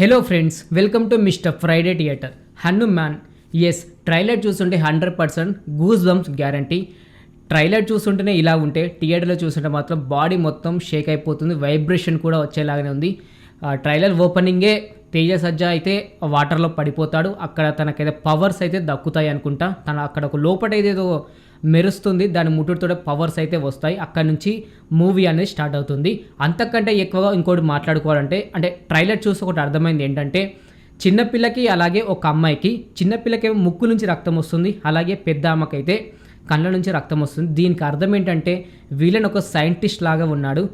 Hello friends, welcome to mister Friday theatre. Hanuman. Yes, trailer చూస్తుంటే 100% goose bumps guarantee. Trailer చూస్తుంటేనే ఇలా ఉంటే థియేటర్లో చూస్తుంటే మాత్రం బాడీ మొత్తం షేక్ అయిపోతుంది, వైబ్రేషన్ కూడా వచ్చేలాగానే ఉంది. ట్రైలర్ ఓపెనింగే తేజ సజ్జా అయితే వాటర్లో పడిపోతాడు. అక్కడ తనకైతే పవర్స్ అయితే దక్కుతాయి అనుకుంటా. తన అక్కడ ఒక లోపట ఏదేదో మెరుస్తుంది, దాని ముట్టుడితో పవర్స్ అయితే వస్తాయి. అక్కడ నుంచి మూవీ అనేది స్టార్ట్ అవుతుంది. అంతకంటే ఎక్కువగా ఇంకోటి మాట్లాడుకోవాలంటే, అంటే ట్రైలర్ చూసి ఒకటి అర్థమైంది ఏంటంటే, చిన్నపిల్లకి అలాగే ఒక అమ్మాయికి, చిన్నపిల్లకేమో ముక్కు నుంచి రక్తం వస్తుంది, అలాగే పెద్ద అమ్మకైతే కళ్ళ నుంచి రక్తం వస్తుంది. దీనికి అర్థం ఏంటంటే, వీళ్ళని ఒక సైంటిస్ట్ లాగా ఉన్నాడు.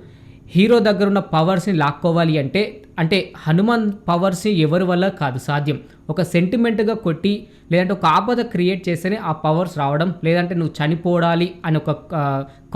హీరో దగ్గర ఉన్న పవర్స్ని లాక్కోవాలి అంటే హనుమాన్ పవర్స్ని ఎవరి వల్ల కాదు సాధ్యం. ఒక సెంటిమెంట్గా కొట్టి, లేదంటే ఒక ఆపద క్రియేట్ చేస్తేనే ఆ పవర్స్ రావడం, లేదంటే నువ్వు చనిపోడాలి అని ఒక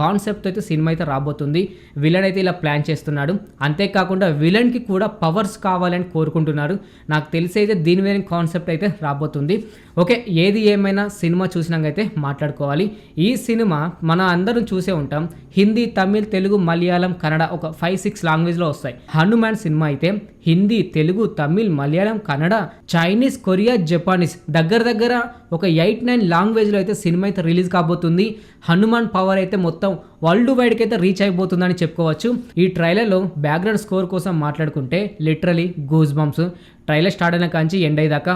కాన్సెప్ట్ అయితే సినిమా అయితే రాబోతుంది. విలన్ అయితే ఇలా ప్లాన్ చేస్తున్నాడు. అంతేకాకుండా విలన్కి కూడా పవర్స్ కావాలని కోరుకుంటున్నారు. నాకు తెలిసి అయితే దీని వేరే కాన్సెప్ట్ అయితే రాబోతుంది. ఓకే, ఏది ఏమైనా సినిమా చూసినాకైతే మాట్లాడుకోవాలి. ఈ సినిమా మన అందరం చూసే ఉంటాం. హిందీ, తమిళ్, తెలుగు, మలయాళం, కన్నడ, ఒక 5-6 లాంగ్వేజ్లో వస్తాయి. హనుమాన్ సినిమా అయితే Hindi, Telugu, Tamil, Malayalam, Kannada, Chinese, Korea, Japanese దగ్గర ఒక 8-9 లాంగ్వేజ్లో అయితే సినిమా అయితే రిలీజ్ కాబోతుంది. హనుమాన్ పవర్ అయితే మొత్తం వరల్డ్ వైడ్కి అయితే రీచ్ అయిపోతుందని చెప్పుకోవచ్చు. ఈ ట్రైలర్లో బ్యాక్గ్రౌండ్ స్కోర్ కోసం మాట్లాడుకుంటే literally goose bumps. Trailer start అయిన కాంచి ఎండ్ అయ్యేదాకా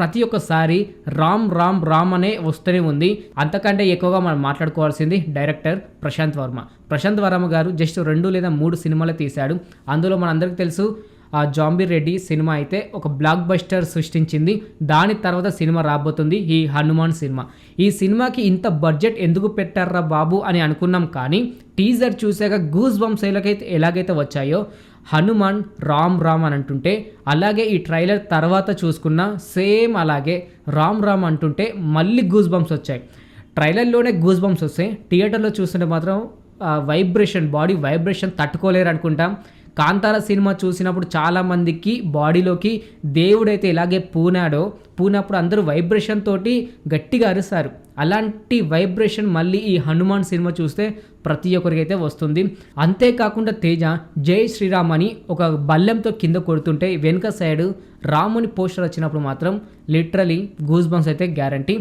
ప్రతి ఒక్కసారి రామ్ రామ్ రామ్ అనే వస్తూనే ఉంది. అంతకంటే ఎక్కువగా మనం మాట్లాడుకోవాల్సింది డైరెక్టర్ ప్రశాంత్ వర్మ గారు జస్ట్ 2 లేదా 3 సినిమాలు తీశాడు. అందులో మనందరికీ తెలుసు, ఆ జాంబీ రెడ్డి సినిమా అయితే ఒక బ్లాక్ బస్టర్ సృష్టించింది. దాని తర్వాత సినిమా రాబోతుంది ఈ హనుమాన్ సినిమా. ఈ సినిమాకి ఇంత బడ్జెట్ ఎందుకు పెట్టారా బాబు అని అనుకున్నాం, కానీ టీజర్ చూసాక గూస్ బంప్స్ ఎలాగైతే వచ్చాయో, హనుమాన్ రామ్ రామ్ అని అంటుంటే, అలాగే ఈ ట్రైలర్ తర్వాత చూసుకున్న సేమ్ అలాగే రామ్ రామ్ అంటుంటే మళ్ళీ గూస్ బంప్స్ వచ్చాయి. ట్రైలర్లోనే గూస్ బంప్స్ వస్తాయి, థియేటర్లో చూస్తుంటే మాత్రం వైబ్రేషన్, బాడీ వైబ్రేషన్ తట్టుకోలేరు అనుకుంటాం. కాంతార సినిమా చూసినప్పుడు చాలామందికి బాడీలోకి దేవుడైతే ఇలాగే పూనప్పుడు అందరూ వైబ్రేషన్ తోటి గట్టిగా అరుస్తారు. అలాంటి వైబ్రేషన్ మళ్ళీ ఈ హనుమాన్ సినిమా చూస్తే ప్రతి ఒక్కరికైతే వస్తుంది. అంతేకాకుండా తేజ జై శ్రీరామ్ అని ఒక బల్లెంతో కింద కొడుతుంటే వెనుక సైడ్ రాముని పోస్టర్ వచ్చినప్పుడు మాత్రం లిటరలీ గూస్ బంప్స్ అయితే గ్యారంటీ.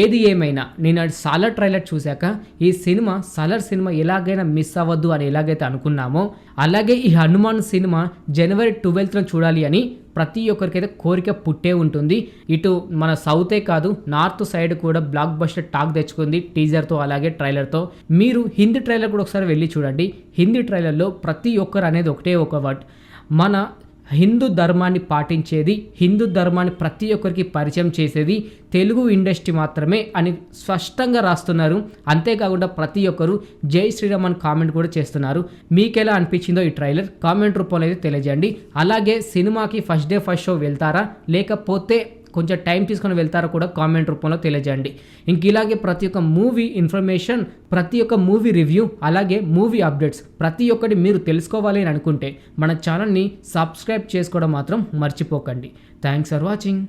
ఏది ఏమైనా నేను సాలర్ ట్రైలర్ చూశాక ఈ సాలర్ సినిమా ఎలాగైనా మిస్ అవ్వద్దు అని ఎలాగైతే అనుకున్నామో, అలాగే ఈ హనుమాన్ సినిమా January 12th చూడాలి అని ప్రతి ఒక్కరికైతే కోరిక పుట్టే ఉంటుంది. ఇటు మన సౌతే కాదు, నార్త్ సైడ్ కూడా బ్లాక్ బస్టర్ టాక్ తెచ్చుకుంది టీజర్తో, అలాగే ట్రైలర్తో. మీరు హిందీ ట్రైలర్ కూడా ఒకసారి వెళ్ళి చూడండి. హిందీ ట్రైలర్లో ప్రతి ఒక్కరు అనేది ఒకటే ఒక వర్డ్, మన హిందూ ధర్మాన్ని పాటించేది, హిందూ ధర్మాన్ని ప్రతి ఒక్కరికి పరిచయం చేసేది తెలుగు ఇండస్ట్రీ మాత్రమే అని స్పష్టంగా రాస్తున్నారు. అంతేకాకుండా ప్రతి ఒక్కరు జై శ్రీరామ్ అని కామెంట్ కూడా చేస్తున్నారు. మీకెలా అనిపించిందో ఈ ట్రైలర్ కామెంట్ రూపంలో అయితే తెలియజేయండి. అలాగే సినిమాకి ఫస్ట్ డే ఫస్ట్ షో వెళ్తారా, లేకపోతే కొంచెం టైం తీసుకొని వెళ్తారో కూడా కామెంట్ రూపంలో తెలియజేయండి. ఇంక ఇలాగే ప్రతి ఒక్క మూవీ ఇన్ఫర్మేషన్, ప్రతి ఒక్క మూవీ రివ్యూ, అలాగే మూవీ అప్డేట్స్ ప్రతి ఒక్కటి మీరు తెలుసుకోవాలి అని అనుకుంటే మన ఛానల్ని సబ్స్క్రైబ్ చేసుకోవడం మాత్రం మర్చిపోకండి. Thanks for watching.